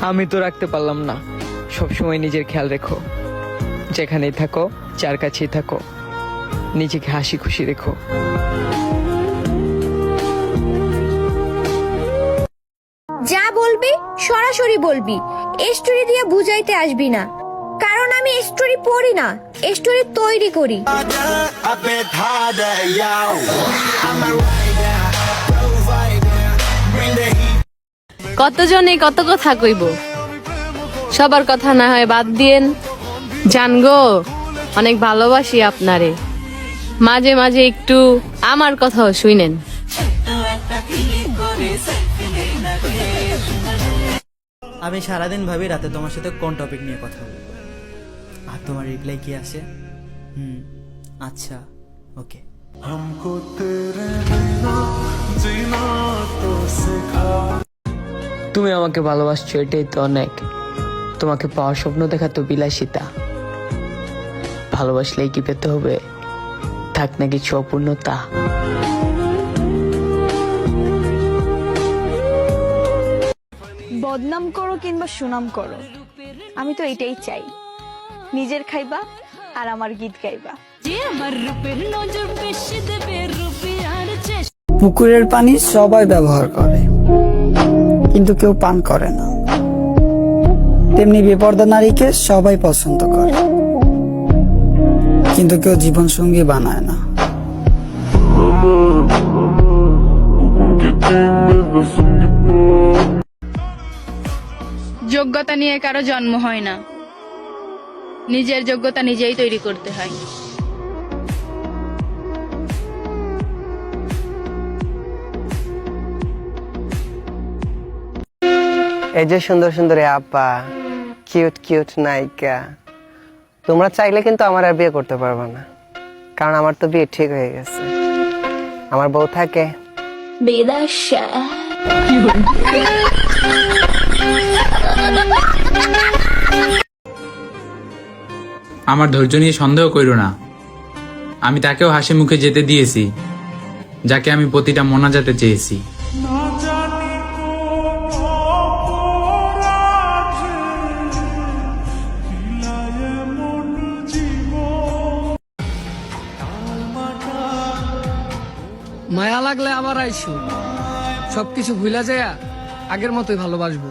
আমি তো রাখতে পারলাম না। সবসময় নিজের খেয়াল রেখো, যেখানেই থাকো, যার কাছেই থাকো, নিজেকে হাসি খুশি রেখো। যা বলবি সরাসরি বলবি, স্টোরি দিয়ে বুঝাইতে আসবি না, কারণ আমি স্টোরি পড়ি না, স্টোরি তৈরি করি। কতজনে কত কথা কইব, সবার কথা না হয় বাদ দিয়েন। জানগো, অনেক ভালোবাসি আপনারে, মাঝে মাঝে একটু আমার কথাও শুনেন। আমি সারাদিন ভাবি রাতে তোমার সাথে কোন টপিক নিয়ে কথা বলবো, আর তোমার রিপ্লাই কি আসে? আচ্ছা, ওকে। তুমি আমাকে ভালোবাসছো, এটাই তো অনেক। তোমাকে পাওয়ার স্বপ্ন দেখা তো বিলাসিতা। ভালোবাসলেই কি পেতে হবে? থাক না কিছু অপূর্ণতা। বদনাম করো কিংবা সুনাম করো, আমি তো এটাই চাই, নিজের খাইবা আর আমার গীত গাইবা। পুকুরের পানি সবাই ব্যবহার করে, কিন্তু কেউ পান করে না। তেমনি বেপরদা নারীকে সবাই পছন্দ করে, কিন্তু কেউ জীবন সঙ্গী বানায় না। যোগ্যতা নিয়ে কারো জন্ম হয় না, নিজের যোগ্যতা নিজেই তৈরি করতে হয়। এই যে সুন্দর সুন্দর আপা, কিউট কিউট নায়িকা, তোমরা চাইলে কিন্তু আমার আর বিয়ে করতে পারবে না, কারণ আমার তো বিয়ে ঠিক হয়ে গেছে। আমার বউ থাকে। আমার ধৈর্য নিয়ে সন্দেহ কইরো না, আমি তাকেও হাসি মুখে যেতে দিয়েছি, যাকে আমি প্রতিটা মোনাজাতে চেয়েছি। মায়া লাগলে আবার আইসো, সবকিছু ভুলা যায় আগের মতোই ভালোবাসবো।